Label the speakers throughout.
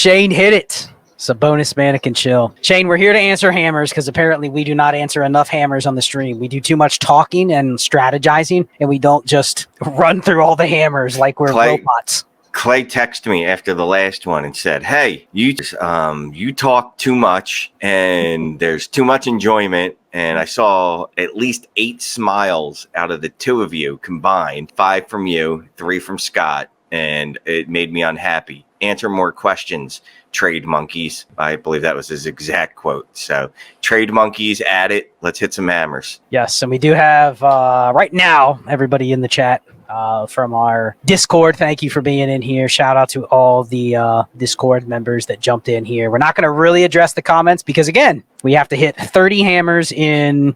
Speaker 1: Shane hit it. It's a bonus mannequin chill. Shane, we're here to answer hammers because apparently we do not answer enough hammers on the stream. We do too much talking and strategizing, and we don't just run through all the hammers like we're robots.
Speaker 2: Clay texted me after the last one and said, hey, you talk too much and there's too much enjoyment. And I saw at least 8 smiles out of the 2 of you combined, 5 from you, 3 from Scott. And it made me unhappy. Answer more questions, trade monkeys. I believe that was his exact quote. So trade monkeys at it. Let's hit some hammers.
Speaker 1: Yes. And we do have right now, everybody in the chat from our Discord. Thank you for being in here. Shout out to all the Discord members that jumped in here. We're not going to really address the comments because, again, we have to hit 30 hammers in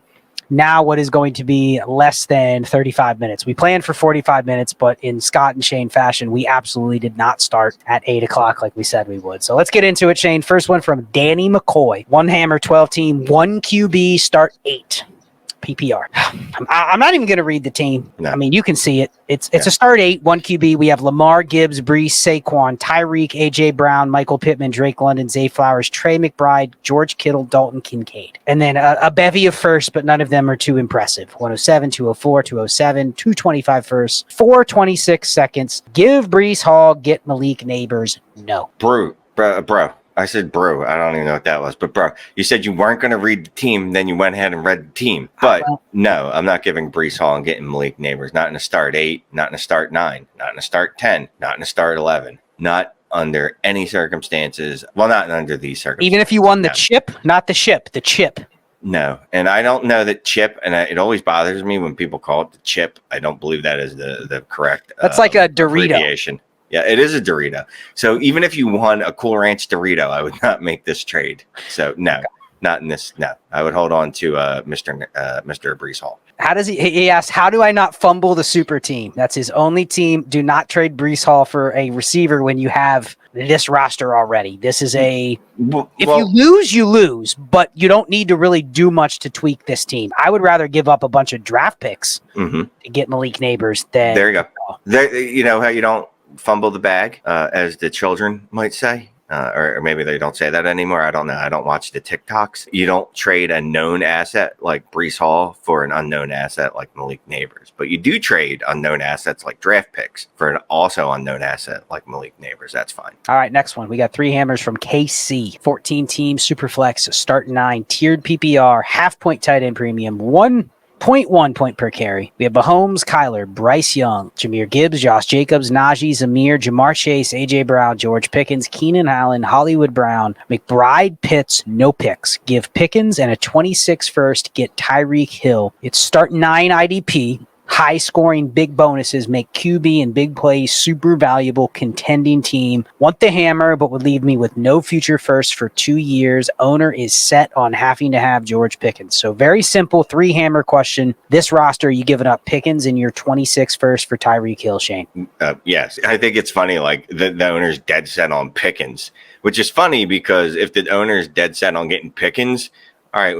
Speaker 1: now what is going to be less than 35 minutes. We planned for 45 minutes, but in Scott and Shane fashion, we absolutely did not start at 8 o'clock like we said we would. So let's get into it, Shane. First one from Danny McCoy. 1 hammer, 12 team, 1 QB, start 8. PPR. I'm not even going to read the team. No. I mean, you can see it. It's a start 8, 1 QB. We have Lamar, Gibbs, Brees, Saquon, Tyreek, AJ Brown, Michael Pittman, Drake London, Zay Flowers, Trey McBride, George Kittle, Dalton Kincaid. And then a bevy of firsts, but none of them are too impressive. 107, 204, 207, 225 firsts, 426 seconds. Give Brees Hall, get Malik Neighbors. No.
Speaker 2: Bro. I said bro. I don't even know what that was. But bro, you said you weren't going to read the team. Then you went ahead and read the team. But no, I'm not giving Brees Hall and getting Malik Neighbors. Not in a start 8. Not in a start 9. Not in a start 10. Not in a start 11. Not under any circumstances. Well, not under these circumstances.
Speaker 1: Even if you won the chip, not the ship, the chip.
Speaker 2: No. And I don't know that chip. And it always bothers me when people call it the chip. I don't believe that is the correct.
Speaker 1: That's like a Dorito.
Speaker 2: Abbreviation. Yeah, it is a Dorito. So even if you won a Cool Ranch Dorito, I would not make this trade. So no, not in this. No, I would hold on to Mr. Brees Hall.
Speaker 1: How does he asked, how do I not fumble the super team? That's his only team. Do not trade Brees Hall for a receiver when you have this roster already. This is if you lose, you lose, but you don't need to really do much to tweak this team. I would rather give up a bunch of draft picks to get Malik Neighbors than.
Speaker 2: There you go. There, you know how you don't fumble the bag, as the children might say, or maybe they don't say that anymore. I don't know. I don't watch the TikToks. You don't trade a known asset like Brees Hall for an unknown asset like Malik Neighbors, but you do trade unknown assets like draft picks for an also unknown asset like Malik Neighbors. That's fine. All
Speaker 1: right, next one. We got 3 hammers from KC. 14 team Superflex, start 9, tiered PPR, half point tight end premium, 1.1 point per carry. We have Mahomes, Kyler, Bryce Young, Jahmyr Gibbs, Josh Jacobs, Najee, Zamir, Jamar Chase, AJ Brown, George Pickens, Keenan Allen, Hollywood Brown, McBride, Pitts, no picks. Give Pickens and a 26 first, get Tyreek Hill. It's start 9 IDP. High scoring, big bonuses make QB and big plays super valuable contending team. Want the hammer, but would leave me with no future first for 2 years. Owner is set on having to have George Pickens. So very simple 3 hammer question. This roster, you giving up Pickens and your 26 first for Tyreek Hill, Shane?
Speaker 2: Yes. I think it's funny, like the owner's dead set on Pickens, which is funny because if the owner's dead set on getting Pickens, all right,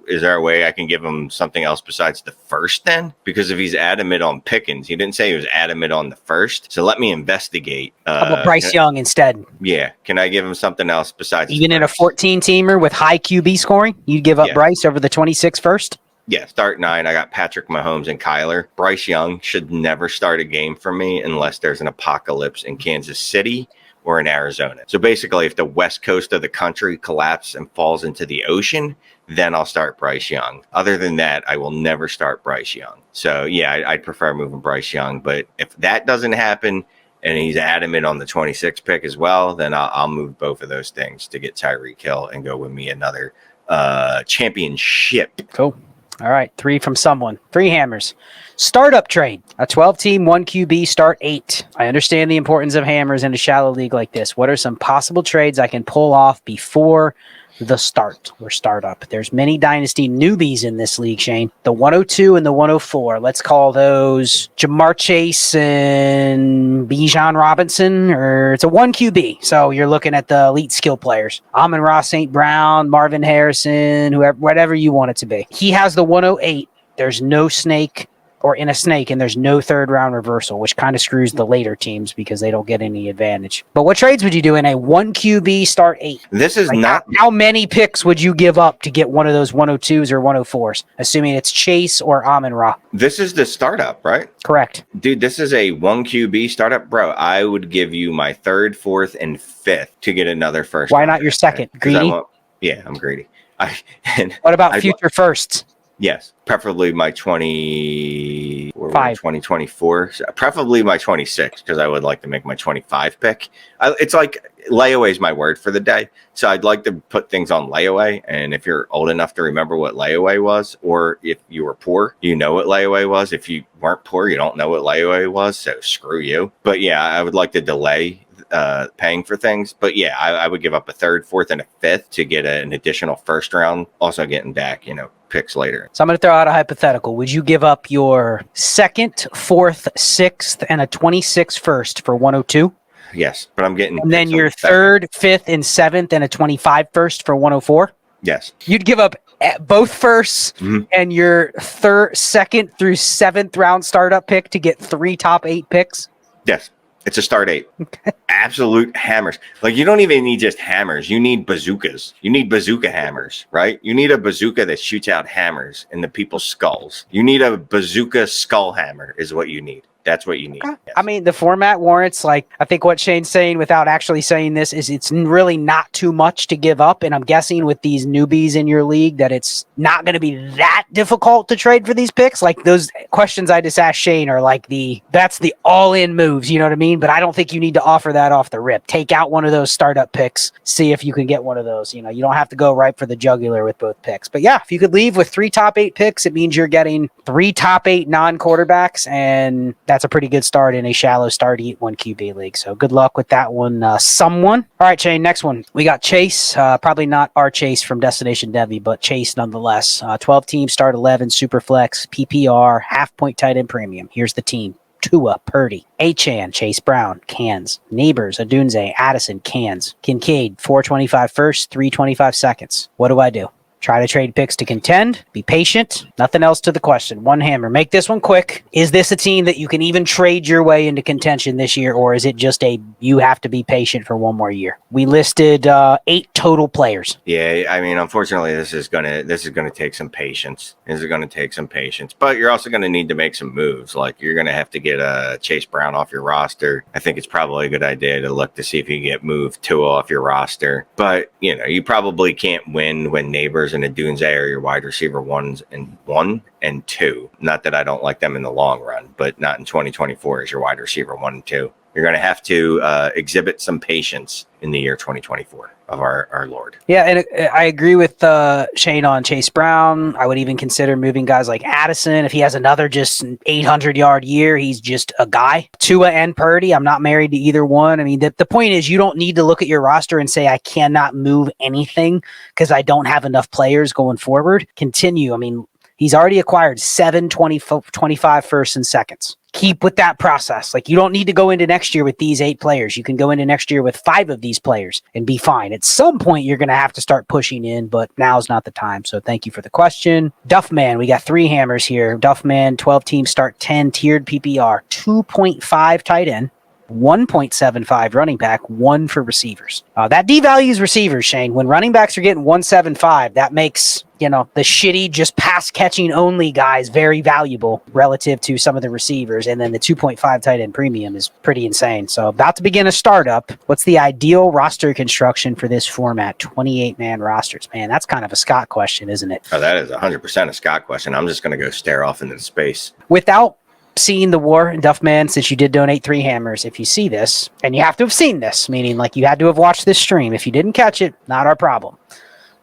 Speaker 2: is there a way I can give him something else besides the first then? Because if he's adamant on Pickens, he didn't say he was adamant on the first. So let me investigate.
Speaker 1: How about Bryce Young instead?
Speaker 2: Yeah. Can I give him something else besides
Speaker 1: even in a 14-teamer with high QB scoring? You'd give up Bryce over the 26 first?
Speaker 2: Yeah, start 9. I got Patrick Mahomes and Kyler. Bryce Young should never start a game for me unless there's an apocalypse in Kansas City or in Arizona. So basically, if the west coast of the country collapses and falls into the ocean, then I'll start Bryce Young. Other than that, I will never start Bryce Young. So yeah, I'd prefer moving Bryce Young. But if that doesn't happen and he's adamant on the 26 pick as well, then I'll move both of those things to get Tyreek Hill and go with me another championship.
Speaker 1: Cool. All right, 3 from someone. 3 hammers. Startup trade. A 12-team, 1 QB, start 8. I understand the importance of hammers in a shallow league like this. What are some possible trades I can pull off before the start or startup? There's many Dynasty newbies in this league, Shane. The 102 and the 104. Let's call those Jamar Chase and Bijan Robinson, or it's a 1 QB. So you're looking at the elite skill players. Amon-Ra St. Brown, Marvin Harrison, whoever, whatever you want it to be. He has the 108. There's no snake or in a snake, and there's no third round reversal, which kind of screws the later teams because they don't get any advantage. But what trades would you do in a 1 QB start 8?
Speaker 2: This is
Speaker 1: like
Speaker 2: not.
Speaker 1: How many picks would you give up to get one of those 102s or 104s, assuming it's Chase or Amon-Ra?
Speaker 2: This is the startup, right?
Speaker 1: Correct.
Speaker 2: Dude, this is a 1 QB startup. Bro, I would give you my 3rd, 4th, and 5th to get another first.
Speaker 1: Why not your second? Greedy?
Speaker 2: Yeah, I'm greedy.
Speaker 1: What about future firsts?
Speaker 2: Yes, preferably my 2024. Preferably my 26, because I would like to make my 25 pick. It's like layaway is my word for the day. So I'd like to put things on layaway. And if you're old enough to remember what layaway was, or if you were poor, you know what layaway was. If you weren't poor, you don't know what layaway was. So screw you. But yeah, I would like to delay paying for things. But yeah, I would give up a 3rd, 4th, and a 5th to get an additional first round. Also getting back, picks later.
Speaker 1: So I'm going to throw out a hypothetical. Would you give up your 2nd, 4th, 6th, and a 26 first for 102?
Speaker 2: Yes, but I'm getting.
Speaker 1: And then your 3rd, 5th, and 7th, and a 25 first for 104?
Speaker 2: Yes.
Speaker 1: You'd give up both firsts and your 2nd through 7th round startup pick to get 3 top 8 picks?
Speaker 2: Yes. It's a start 8. Absolute hammers. Like, you don't even need just hammers. You need bazookas. You need bazooka hammers, right? You need a bazooka that shoots out hammers into people's skulls. You need a bazooka skull hammer is what you need. That's what you need.
Speaker 1: Okay.
Speaker 2: Yes.
Speaker 1: I mean, the format warrants, I think what Shane's saying without actually saying this is it's really not too much to give up. And I'm guessing with these newbies in your league that it's not going to be that difficult to trade for these picks. Like those questions I just asked Shane are that's the all-in moves, you know what I mean? But I don't think you need to offer that off the rip. Take out one of those startup picks, see if you can get one of those. You don't have to go right for the jugular with both picks. But yeah, if you could leave with 3 top 8 picks, it means you're getting 3 top 8 non-quarterbacks, and that's a pretty good start in a shallow start 1 QB league. So good luck with that one, someone. All right, Shane, next one. We got Chase, probably not our Chase from Destination Debbie, but Chase nonetheless. 12 teams, start 11, Superflex, PPR, half-point tight end premium. Here's the team. Tua, Purdy, Achan, Chase Brown, Cans, Neighbors, Adunze, Addison, Cans, Kincaid, 425 first, 325 seconds. What do I do? Try to trade picks to contend. Be patient. Nothing else to the question. One hammer. Make this one quick. Is this a team that you can even trade your way into contention this year, or is it just you have to be patient for one more year? We listed 8 total players.
Speaker 2: Yeah, I mean, unfortunately, this is gonna take some patience. But you're also gonna need to make some moves. Like you're gonna have to get Chase Brown off your roster. I think it's probably a good idea to look to see if you can get moved Tua off your roster. But you probably can't win when Neighbors and Adunze are your wide receiver 1 and 2. Not that I don't like them in the long run, but not in 2024 as your wide receiver 1 and 2. You're going to have to exhibit some patience in the year 2024 of our Lord.
Speaker 1: Yeah, and I agree with Shane on Chase Brown. I would even consider moving guys like Addison. If he has another just 800-yard year, he's just a guy. Tua and Purdy, I'm not married to either one. I mean, the point is you don't need to look at your roster and say, I cannot move anything because I don't have enough players going forward. Continue. I mean, he's already acquired 7 25 firsts and seconds. Keep with that process. Like you don't need to go into next year with these 8 players. You can go into next year with 5 of these players and be fine. At some point, you're going to have to start pushing in, but now's not the time. So thank you for the question. Duffman, we got 3 hammers here. Duffman, 12 teams, start 10, tiered PPR, 2.5 tight end, 1.75 running back, 1 for receivers. That devalues receivers, Shane. When running backs are getting 175, that makes, the shitty, just pass catching only guys very valuable relative to some of the receivers. And then the 2.5 tight end premium is pretty insane. So about to begin a startup. What's the ideal roster construction for this format? 28-man rosters. Man, that's kind of a Scott question, isn't it?
Speaker 2: Oh, that is 100% a Scott question. I'm just going to go stare off into space.
Speaker 1: Without seeing the war, Duffman, since you did donate 3 hammers, if you see this, and you have to have seen this, meaning like you had to have watched this stream. If you didn't catch it, not our problem.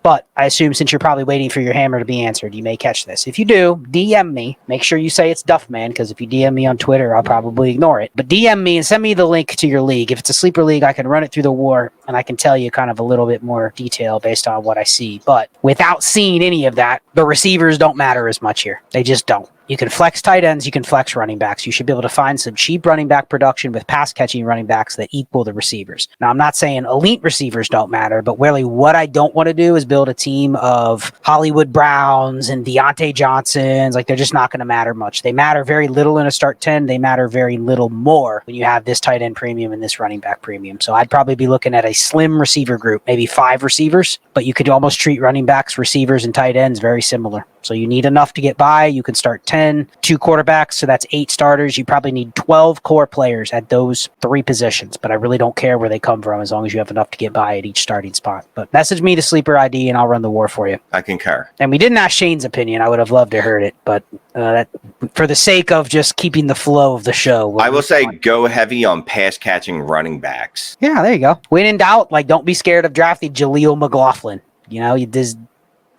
Speaker 1: But I assume since you're probably waiting for your hammer to be answered, you may catch this. If you do, DM me. Make sure you say it's Duffman, because if you DM me on Twitter, I'll probably ignore it. But DM me and send me the link to your league. If it's a sleeper league, I can run it through the war and I can tell you kind of a little bit more detail based on what I see. But without seeing any of that, the receivers don't matter as much here. They just don't. You can flex tight ends, you can flex running backs. You should be able to find some cheap running back production with pass catching running backs that equal the receivers. Now, I'm not saying elite receivers don't matter, but really what I don't want to do is build a team of Hollywood Browns and Deontay Johnsons. Like, they're just not going to matter much. They matter very little in a start 10. They matter very little more when you have this tight end premium and this running back premium. So I'd probably be looking at a slim receiver group, maybe 5 receivers, but you could almost treat running backs, receivers, and tight ends very similar. So you need enough to get by. You can start 10, 2 quarterbacks, so that's 8 starters. You probably need 12 core players at those 3 positions, but I really don't care where they come from as long as you have enough to get by at each starting spot. But message me to Sleeper ID and I'll run the war for you.
Speaker 2: I concur.
Speaker 1: And we didn't ask Shane's opinion. I would have loved to heard it, but that, for the sake of just keeping the flow of the show.
Speaker 2: I will say go heavy on pass catching running backs.
Speaker 1: Yeah, there you go. When in doubt, like, don't be scared of drafting Jaleel McLaughlin. You know, this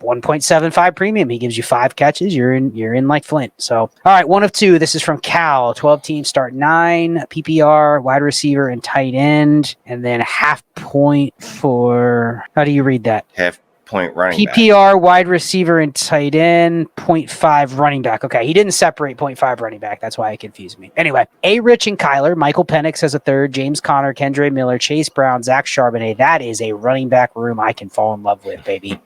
Speaker 1: 1.75 premium. He gives you 5 catches. You're in like Flint. So, all right, 1 of 2. This is from Cal. 12 teams start 9 PPR, wide receiver, and tight end, and then half point for. How do you read that?
Speaker 2: Half point running back.
Speaker 1: PPR, wide receiver, and tight end, 0.5 running back. Okay, he didn't separate 0.5 running back. That's why it confused me. Anyway, A. Rich and Kyler, Michael Penix as a third, James Conner, Kendre Miller, Chase Brown, Zach Charbonnet. That is a running back room I can fall in love with, baby.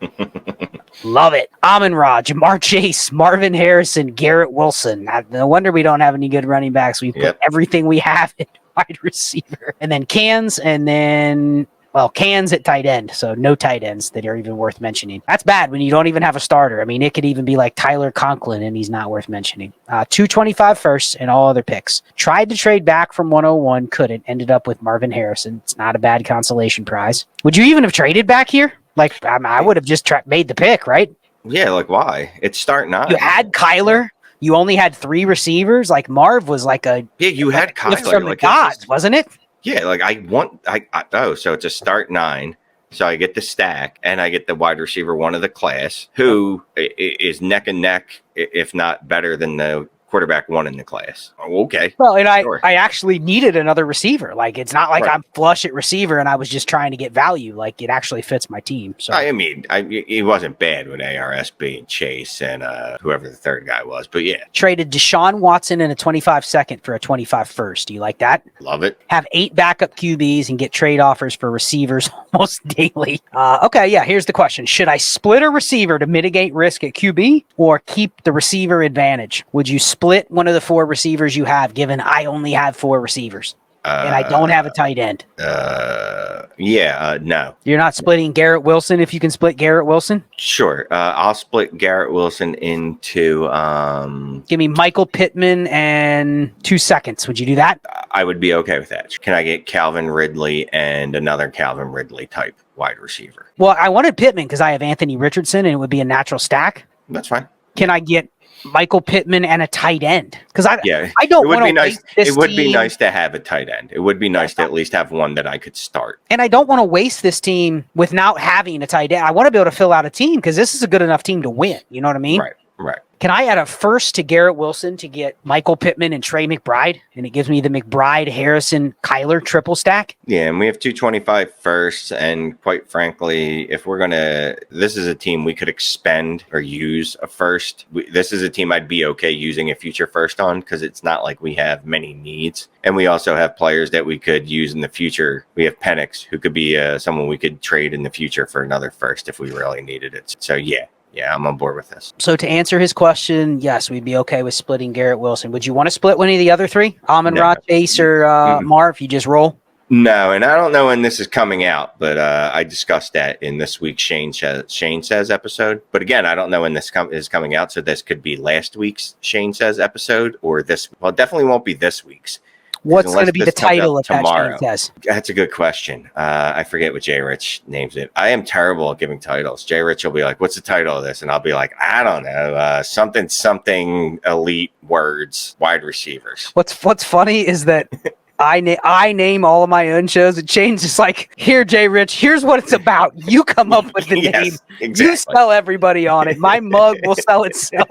Speaker 1: Love it. Amon-Ra, Jamar Chase, Marvin Harrison, Garrett Wilson. No wonder we don't have any good running backs. We put everything we have in wide receiver. And then Cans, and then... Well, Cans at tight end, so no tight ends that are even worth mentioning. That's bad when you don't even have a starter. I mean, it could even be like Tyler Conklin, and he's not worth mentioning. 225 first and all other picks. Tried to trade back from 101, couldn't. Ended up with Marvin Harrison. It's not a bad consolation prize. Would you even have traded back here? Like, I would have just made the pick, right?
Speaker 2: Yeah, like why? It's start 9.
Speaker 1: You had Kyler. You only had 3 receivers. Like, Marv was like a...
Speaker 2: Yeah, you had Kyler.
Speaker 1: From
Speaker 2: like
Speaker 1: the gods, wasn't it?
Speaker 2: Yeah, like so it's a start 9. So I get the stack and I get the wide receiver 1 of the class who is neck and neck, if not better than the quarterback 1 in the class. Oh, okay.
Speaker 1: Well, and I actually needed another receiver. Like, it's not like I'm flush at receiver and I was just trying to get value. Like, it actually fits my team. So
Speaker 2: I mean, it wasn't bad with ARSB and Chase and whoever the third guy was. But yeah.
Speaker 1: Traded Deshaun Watson in a 25 second for a 25 first. Do you like that?
Speaker 2: Love it.
Speaker 1: Have 8 backup QBs and get trade offers for receivers almost daily. Okay, yeah, here's the question. Should I split a receiver to mitigate risk at QB or keep the receiver advantage? Would you split one of the 4 receivers you have, given I only have 4 receivers and I don't have a tight end?
Speaker 2: No.
Speaker 1: You're not splitting Garrett Wilson if you can split Garrett Wilson?
Speaker 2: Sure. I'll split Garrett Wilson into...
Speaker 1: Give me Michael Pittman and 2 seconds. Would you do that?
Speaker 2: I would be okay with that. Can I get Calvin Ridley and another Calvin Ridley type wide receiver?
Speaker 1: Well, I wanted Pittman because I have Anthony Richardson and it would be a natural stack.
Speaker 2: That's fine.
Speaker 1: Can I get Michael Pittman and a tight end? Because I don't want to waste this
Speaker 2: team. It would be nice to have a tight end. It would be nice to at least have one that I could start.
Speaker 1: And I don't want to waste this team without having a tight end. I want to be able to fill out a team because this is a good enough team to win. You know what I mean?
Speaker 2: Right.
Speaker 1: Can I add a first to Garrett Wilson to get Michael Pittman and Trey McBride? And it gives me the McBride, Harrison, Kyler triple stack?
Speaker 2: Yeah, and we have 225 firsts. And quite frankly, if we're going to, this is a team we could expend or use a first. This is a team I'd be okay using a future first on because it's not like we have many needs. And we also have players that we could use in the future. We have Penix, who could be someone we could trade in the future for another first if we really needed it. So, yeah, I'm on board with this.
Speaker 1: So to answer his question, yes, we'd be okay with splitting Garrett Wilson. Would you want to split one of the other 3? Amon-Ra, Chase, or Marv? You just roll?
Speaker 2: No, and I don't know when this is coming out, but I discussed that in this week's Shane Says episode. But again, I don't know when this is coming out, so this could be last week's Shane Says episode or this. Well, definitely won't be this week's.
Speaker 1: What's going to be the title of tomorrow? That Shane Says?
Speaker 2: That's a good question. I forget what Jay Rich names it. I am terrible at giving titles. Jay Rich will be like, "What's the title of this?" And I'll be like, "I don't know. Something elite words, wide receivers."
Speaker 1: What's funny is that I name all of my own shows. It changes like, here, Jay Rich, here's what it's about. You come up with the name. Exactly. You sell everybody on it. My mug will sell itself.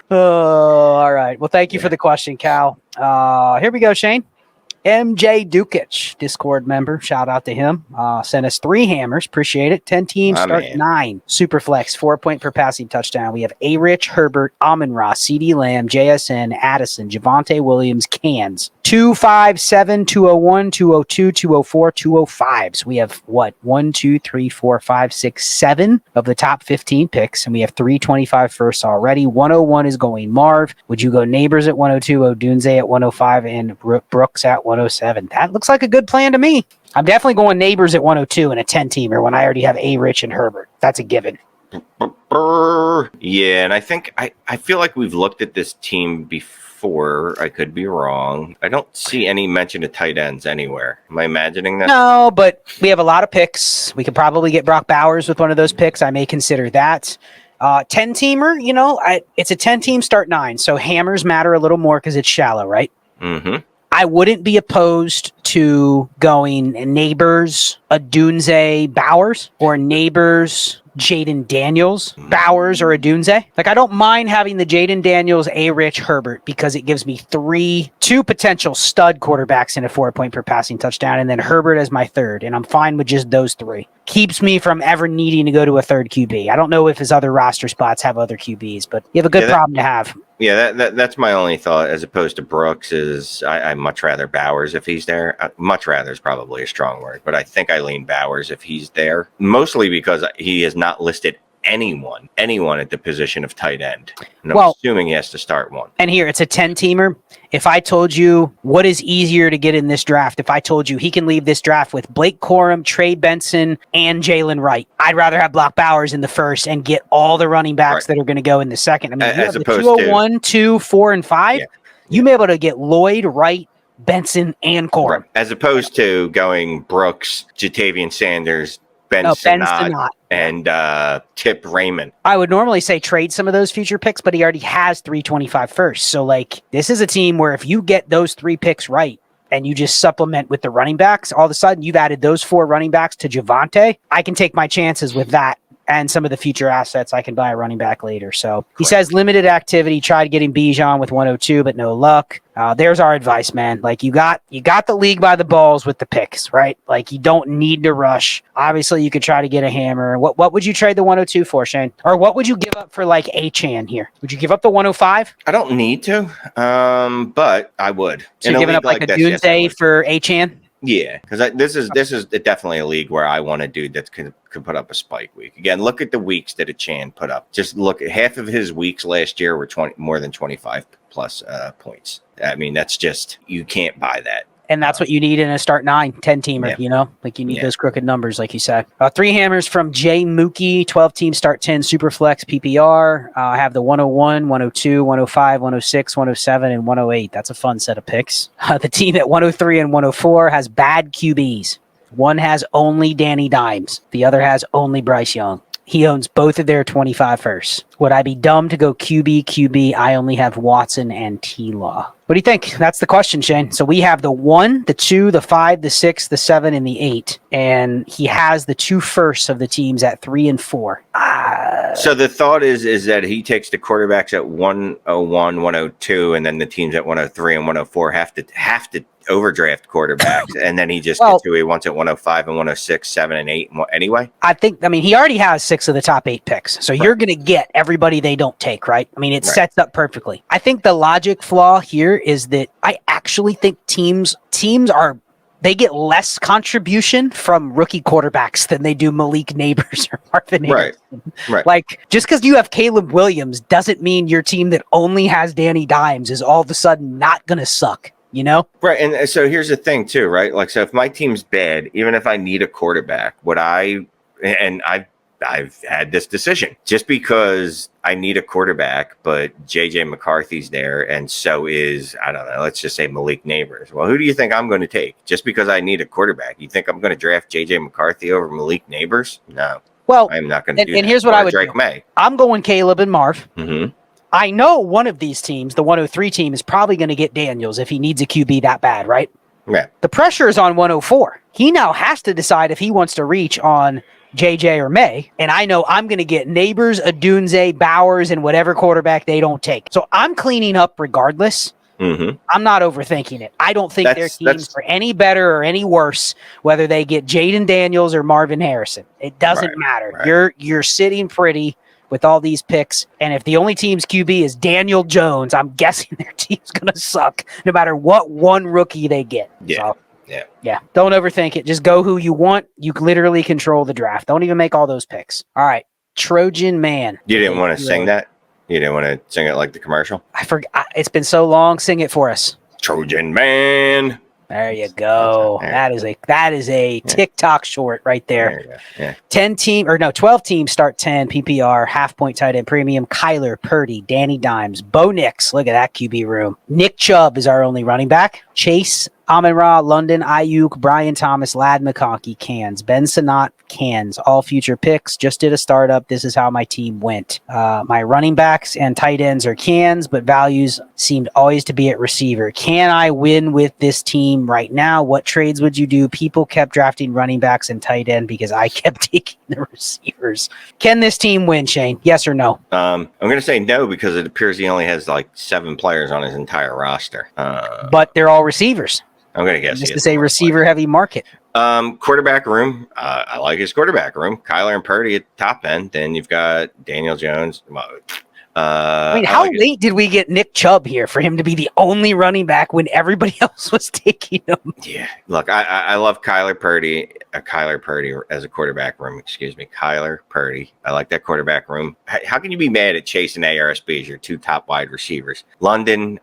Speaker 1: Oh, all right. Well, thank you for the question, Cal. Here we go, Shane. MJ Dukic, Discord member. Shout out to him. Sent us 3 hammers. Appreciate it. 10 teams, start 9. Superflex, 4-point per passing touchdown. We have A-Rich, Herbert, Amon-Ra, CeeDee Lamb, JSN, Addison, Javonte Williams, Cans. 257, 201, 202, 204, 205. So we have what? 1, 2, 3, 4, 5, 6, 7 of the top 15 picks. And we have 325 firsts already. 101 is going Marv. Would you go Neighbors at 102, Odunze at 105, and Brooks at 107? That looks like a good plan to me. I'm definitely going Neighbors at 102 in a 10-teamer when I already have A-Rich and Herbert. That's a given.
Speaker 2: Yeah, and I think I feel like we've looked at this team before. I could be wrong. I don't see any mention of tight ends anywhere. Am I imagining that?
Speaker 1: No, but we have a lot of picks. We could probably get Brock Bowers with one of those picks. I may consider that. 10-teamer, it's a 10-team start 9, so hammers matter a little more because it's shallow, right?
Speaker 2: Mm-hmm.
Speaker 1: I wouldn't be opposed to going Neighbors, Odunze, Bowers, or Neighbors, Jaden Daniels, Bowers, or Odunze. Like, I don't mind having the Jaden Daniels, A-Rich, Herbert, because it gives me 2 potential stud quarterbacks in a 4-point per passing touchdown, and then Herbert as my third, and I'm fine with just those 3. Keeps me from ever needing to go to a third QB. I don't know if his other roster spots have other QBs, but you have a good problem to have.
Speaker 2: Yeah, that's my only thought as opposed to Brooks is I'd much rather Bowers if he's there. Much rather is probably a strong word, but I think I lean Bowers if he's there, mostly because he has not listed anyone at the position of tight end. And I'm assuming he has to start one. And
Speaker 1: here, it's a 10-teamer. If I told you what is easier to get in this draft, if I told you he can leave this draft with Blake Corum, Trey Benson, and Jalen Wright, I'd rather have Brock Bowers in the first and get all the running backs that are going to go in the second. I mean, you have the 201, 2, 4, and 5. Yeah. You may be able to get Lloyd, Wright, Benson, and Corum.
Speaker 2: Right. As opposed to going Brooks, Jatavian Sanders, Ben Sinnott, and Tip Raymond.
Speaker 1: I would normally say trade some of those future picks, but he already has 325 first. So, this is a team where if you get those 3 picks right and you just supplement with the running backs, all of a sudden you've added those 4 running backs to Javonte. I can take my chances with that and some of the future assets. I can buy a running back later. So he says limited activity, tried getting Bijan with 102, but no luck. There's our advice, man. You got the league by the balls with the picks, right? You don't need to rush. Obviously, you could try to get a hammer. What would you trade the 102 for, Shane? Or what would you give up for A-Chan here? Would you give up the 105?
Speaker 2: I don't need to, but I would.
Speaker 1: So you're giving up a Doomsday for A-Chan?
Speaker 2: Yeah, because this is definitely a league where I want a dude that could put up a spike week. Again, look at the weeks that Chan put up. Just look at half of his weeks last year were more than 25 plus points. I mean, that's just, you can't buy that.
Speaker 1: And that's what you need in a start 9, 10-teamer, you need those crooked numbers, like you said. 3 hammers from Jay Mookie, 12-team start 10, Superflex PPR. I have the 101, 102, 105, 106, 107, and 108. That's a fun set of picks. The team at 103 and 104 has bad QBs. One has only Danny Dimes. The other has only Bryce Young. He owns both of their 25 firsts. Would I be dumb to go QB? I only have Watson and T-Law. What do you think? That's the question, Shane. So we have the 1, the 2, the 5, the 6, the 7, and the 8. And he has the 2 firsts of the teams at 3 and 4.
Speaker 2: So the thought is that he takes the quarterbacks at 101, 102, and then the teams at 103 and 104 have to overdraft quarterbacks, and then he just gets who he wants at 105 and 106, 7 and 8 anyway.
Speaker 1: He already has 6 of the top 8 picks, so you're going to get everybody they don't take, right? I mean, it sets up perfectly. I think the logic flaw here is that I actually think teams they get less contribution from rookie quarterbacks than they do Malik Neighbors or Marvin Harrison. Right. Just because you have Caleb Williams doesn't mean your team that only has Danny Dimes is all of a sudden not going to suck.
Speaker 2: Right. And so here's the thing too, right? So if my team's bad, even if I need a quarterback, I've had this decision just because I need a quarterback, but JJ McCarthy's there. And so is, I don't know, let's just say Malik Neighbors. Well, who do you think I'm going to take just because I need a quarterback? You think I'm going to draft JJ McCarthy over Malik Neighbors? No.
Speaker 1: Well,
Speaker 2: I'm not going to do that.
Speaker 1: And here's what I would
Speaker 2: Drake
Speaker 1: do.
Speaker 2: May.
Speaker 1: I'm going Caleb and Marv.
Speaker 2: Mm-hmm.
Speaker 1: I know one of these teams, the 103 team, is probably going to get Daniels if he needs a QB that bad, right?
Speaker 2: Yeah.
Speaker 1: The pressure is on 104. He now has to decide if he wants to reach on JJ or May, and I know I'm going to get Neighbors, Odunze, Bowers, and whatever quarterback they don't take. So I'm cleaning up regardless.
Speaker 2: Mm-hmm.
Speaker 1: I'm not overthinking it. I don't think their teams are any better or any worse whether they get Jaden Daniels or Marvin Harrison. It doesn't matter.
Speaker 2: Right.
Speaker 1: You're sitting pretty with all these picks, and if the only team's QB is Daniel Jones, I'm guessing their team's going to suck no matter what one rookie they get.
Speaker 2: Yeah.
Speaker 1: So, yeah. Don't overthink it. Just go who you want. You literally control the draft. Don't even make all those picks. All right. Trojan Man.
Speaker 2: You didn't want to sing that? You didn't want to sing it like the commercial?
Speaker 1: I forgot. It's been so long. Sing it for us.
Speaker 2: Trojan Man.
Speaker 1: There you go. That is a TikTok short right there. 12 teams start 10 PPR, half point tight end premium. Kyler, Purdy, Danny Dimes, Bo Nix. Look at that QB room. Nick Chubb is our only running back. Chase, Amon-Ra, London, Ayuk, Brian Thomas, Lad McConkey, cans. Ben Sanat, cans. All future picks. Just did a startup. This is how my team went. My running backs and tight ends are cans, but values seemed always to be at receiver. Can I win with this team right now? What trades would you do? People kept drafting running backs and tight end because I kept taking the receivers. Can this team win, Shane? Yes or no?
Speaker 2: I'm going to say no because it appears he only has like 7 players on his entire roster.
Speaker 1: But they're all receivers.
Speaker 2: I'm going to guess.
Speaker 1: Just to say receiver-heavy market.
Speaker 2: Quarterback room. I like his quarterback room. Kyler and Purdy at the top end. Then you've got Daniel Jones.
Speaker 1: How late did we get Nick Chubb here for him to be the only running back when everybody else was taking him?
Speaker 2: Yeah. Look, I love Kyler Purdy. Kyler Purdy as a quarterback room. Excuse me. Kyler Purdy. I like that quarterback room. How can you be mad at Chase and ARSB as your 2 top wide receivers? London,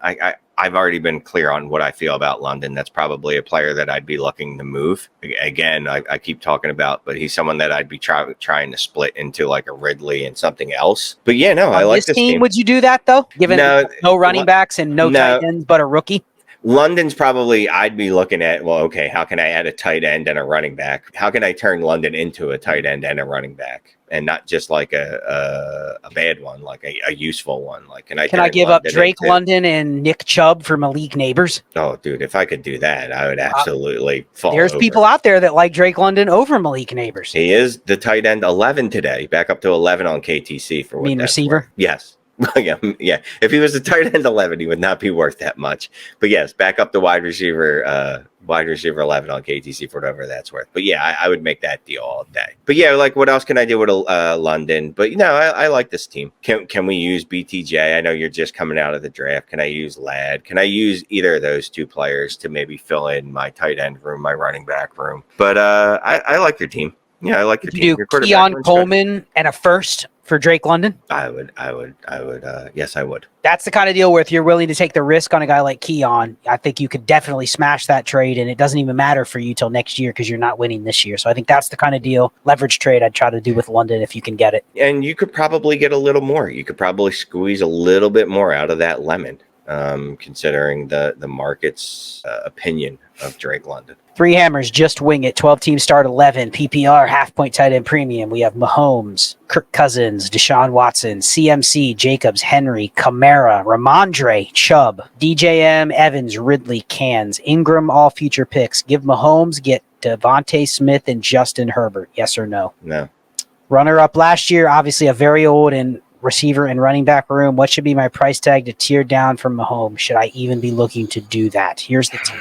Speaker 2: I've already been clear on what I feel about London. That's probably a player that I'd be looking to move. Again, I keep talking about, but he's someone that I'd be trying to split into like a Ridley and something else. But yeah, no, I like this team.
Speaker 1: Would you do that though? Given no running backs and no tight ends, but a rookie?
Speaker 2: London's probably, I'd be looking at, well, okay, how can I add a tight end and a running back? How can I turn London into a tight end and a running back? And not just like a bad one, like a useful one. Like, can I
Speaker 1: give up Drake London and Nick Chubb for Malik Neighbors?
Speaker 2: Oh, dude, if I could do that, I would absolutely fall
Speaker 1: There's
Speaker 2: over.
Speaker 1: People out there that like Drake London over Malik Neighbors.
Speaker 2: He is the tight end 11 today, back up to 11 on KTC for what
Speaker 1: receiver?
Speaker 2: Worth. Yes. yeah. If he was a tight end 11, he would not be worth that much. But yes, back up to wide receiver 11 on KTC for whatever that's worth. But yeah, I would make that deal all day. But yeah, like what else can I do with London? But I like this team. Can we use BTJ? I know you're just coming out of the draft. Can I use Ladd? Can I use either of those 2 players to maybe fill in my tight end room, my running back room? But I like your team. Yeah, I like your team.
Speaker 1: You do Keon Coleman and a first for Drake London?
Speaker 2: I would. Yes, I would.
Speaker 1: That's the kind of deal where if you're willing to take the risk on a guy like Keon, I think you could definitely smash that trade, and it doesn't even matter for you till next year because you're not winning this year. So I think that's the kind of deal, leverage trade I'd try to do with London if you can get it.
Speaker 2: And you could probably get a little more. You could probably squeeze a little bit more out of that lemon, considering the market's opinion of Drake London.
Speaker 1: 3 hammers, just wing it. 12 teams start 11. PPR, half point tight end premium. We have Mahomes, Kirk Cousins, Deshaun Watson, CMC, Jacobs, Henry, Kamara, Ramondre, Chubb, DJM, Evans, Ridley, Cans, Ingram, all future picks. Give Mahomes, get Devontae Smith and Justin Herbert. Yes or no?
Speaker 2: No.
Speaker 1: Runner up last year, obviously a very old and receiver and running back room. What should be my price tag to tear down from Mahomes? Should I even be looking to do that? Here's the team.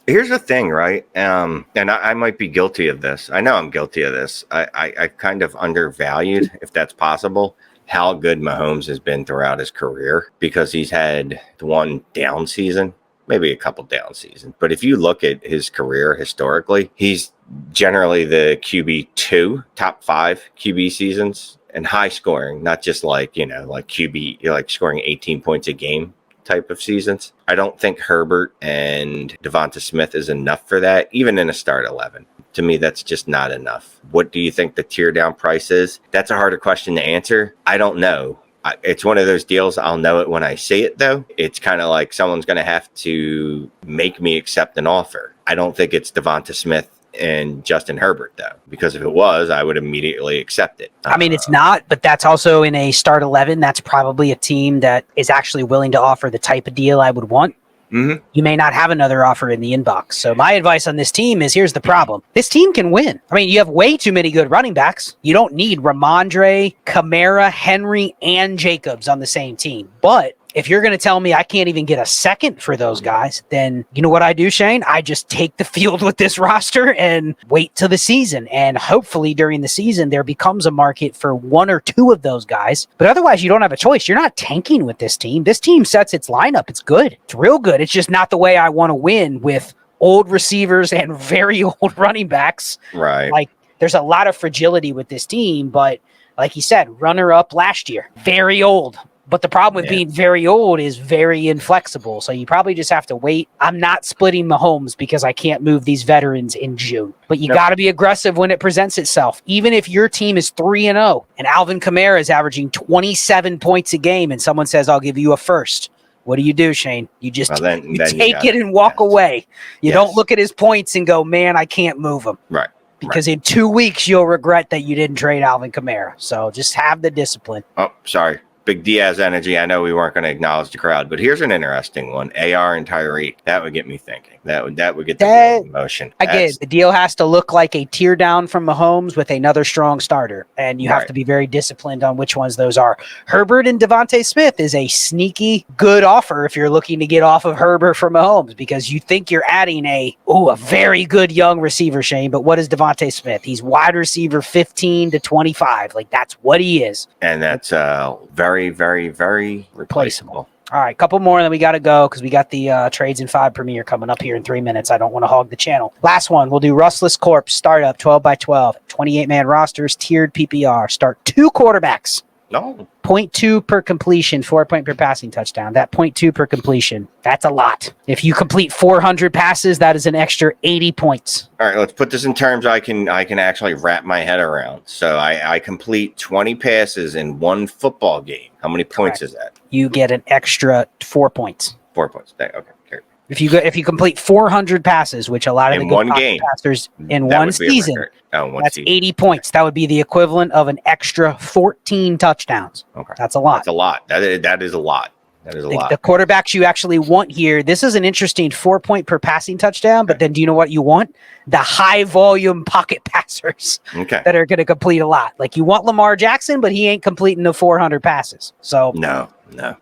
Speaker 2: Here's the thing, right? And I might be guilty of this. I know I'm guilty of this. I kind of undervalued, if that's possible, how good Mahomes has been throughout his career because he's had one down season, maybe a couple down seasons. But if you look at his career historically, he's generally the QB2, top 5 QB seasons and high scoring, not just like QB, like scoring 18 points a game type of seasons. I don't think Herbert and Devonta Smith is enough for that, even in a start 11. To me, that's just not enough. What do you think the tear down price is? That's a harder question to answer. I don't know. It's one of those deals. I'll know it when I see it, though. It's kind of like someone's going to have to make me accept an offer. I don't think it's Devonta Smith and Justin Herbert, though, because if it was, I would immediately accept it.
Speaker 1: I mean, it's not, but that's also in a start 11. That's probably a team that is actually willing to offer the type of deal I would want.
Speaker 2: Mm-hmm.
Speaker 1: You may not have another offer in the inbox. So my advice on this team is here's the problem. This team can win. I mean, you have way too many good running backs. You don't need Ramondre, Kamara, Henry, and Jacobs on the same team. But if you're going to tell me I can't even get a second for those guys, then you know what I do, Shane? I just take the field with this roster and wait till the season. And hopefully during the season, there becomes a market for one or two of those guys. But otherwise, you don't have a choice. You're not tanking with this team. This team sets its lineup. It's good. It's real good. It's just not the way I want to win with old receivers and very old running backs.
Speaker 2: Right.
Speaker 1: Like, there's a lot of fragility with this team, but like you said, runner up last year, very old. But the problem with being very old is very inflexible. So you probably just have to wait. I'm not splitting Mahomes because I can't move these veterans in June. But you got to be aggressive when it presents itself. Even if your team is 3-0 and Alvin Kamara is averaging 27 points a game and someone says, I'll give you a first. What do, Shane? You just you take it and walk away. You don't look at his points and go, man, I can't move him.
Speaker 2: Right.
Speaker 1: Because in 2 weeks, you'll regret that you didn't trade Alvin Kamara. So just have the discipline.
Speaker 2: Oh, sorry. Big Diaz energy. I know we weren't going to acknowledge the crowd, but here's an interesting one. AR and Tyreek. That would get me thinking. That would get the real emotion.
Speaker 1: Again, the deal has to look like a tear down from Mahomes with another strong starter, and you have to be very disciplined on which ones those are. Herbert and Devontae Smith is a sneaky good offer if you're looking to get off of Herbert for Mahomes, because you think you're adding a very good young receiver, Shane, but what is Devontae Smith? He's wide receiver 15 to 25. Like, that's what he is.
Speaker 2: And that's very, very, very replaceable.
Speaker 1: All right, couple more, and then we got to go because we got the Trades in 5 premiere coming up here in 3 minutes. I don't want to hog the channel. Last one, we'll do Rustless Corpse, startup, 12 by 12, 28-man rosters, tiered PPR. Start 2 quarterbacks.
Speaker 2: No.
Speaker 1: 0.2 per completion, 4 point per passing touchdown. That 0.2 per completion, that's a lot. If you complete 400 passes, that is an extra 80 points.
Speaker 2: All right, let's put this in terms I can actually wrap my head around. So I complete 20 passes in one football game. How many points is that?
Speaker 1: You get an extra 4 points.
Speaker 2: 4 points. Okay.
Speaker 1: If you complete 400 passes, which a lot of
Speaker 2: in
Speaker 1: the
Speaker 2: one game
Speaker 1: passers in one season, that's 80 points. That would be the equivalent of an extra 14 touchdowns.
Speaker 2: Okay,
Speaker 1: that's a lot.
Speaker 2: That's a lot. That is a lot. That is a lot.
Speaker 1: The quarterbacks you actually want here, this is an interesting 4 point per passing touchdown, but then do you know what you want? The high volume pocket passers that are going to complete a lot. Like, you want Lamar Jackson, but he ain't completing the 400 passes. So
Speaker 2: no.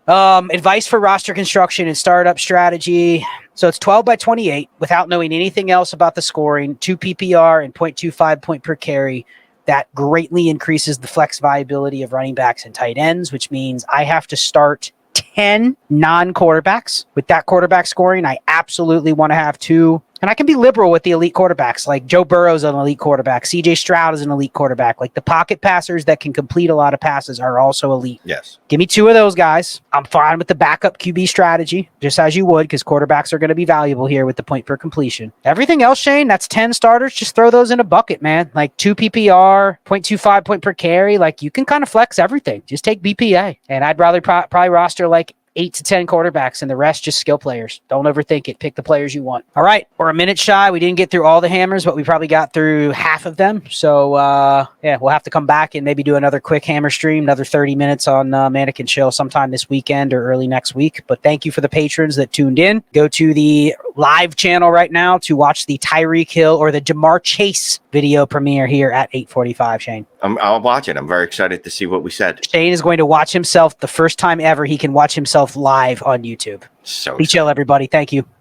Speaker 1: Advice for roster construction and startup strategy. So it's 12 by 28 without knowing anything else about the scoring, 2 PPR and 0.25 point per carry. That greatly increases the flex viability of running backs and tight ends, which means I have to start 10 non-quarterbacks. With that quarterback scoring, I absolutely want to have 2. And I can be liberal with the elite quarterbacks. Like, Joe Burrow's an elite quarterback. CJ Stroud is an elite quarterback. Like, the pocket passers that can complete a lot of passes are also elite.
Speaker 2: Yes.
Speaker 1: Give me 2 of those guys. I'm fine with the backup QB strategy, just as you would, because quarterbacks are going to be valuable here with the point per completion. Everything else, Shane, that's 10 starters. Just throw those in a bucket, man. Like 2 PPR, 0.25 point per carry. Like, you can kind of flex everything. Just take BPA. And I'd rather probably roster like 8 to 10 quarterbacks and the rest just skill players. Don't overthink it. Pick the players you want. All right. We're a minute shy. We didn't get through all the hammers, but we probably got through half of them. So, we'll have to come back and maybe do another quick hammer stream, another 30 minutes on Mannequin Chill sometime this weekend or early next week. But thank you for the patrons that tuned in. Go to the live channel right now to watch the Tyreek Hill or the Jamar Chase video premiere here at 8:45, Shane.
Speaker 2: I'll watch it. I'm very excited to see what we said.
Speaker 1: Shane is going to watch himself the first time ever he can watch himself live on YouTube.
Speaker 2: So
Speaker 1: be chill, everybody. Thank you.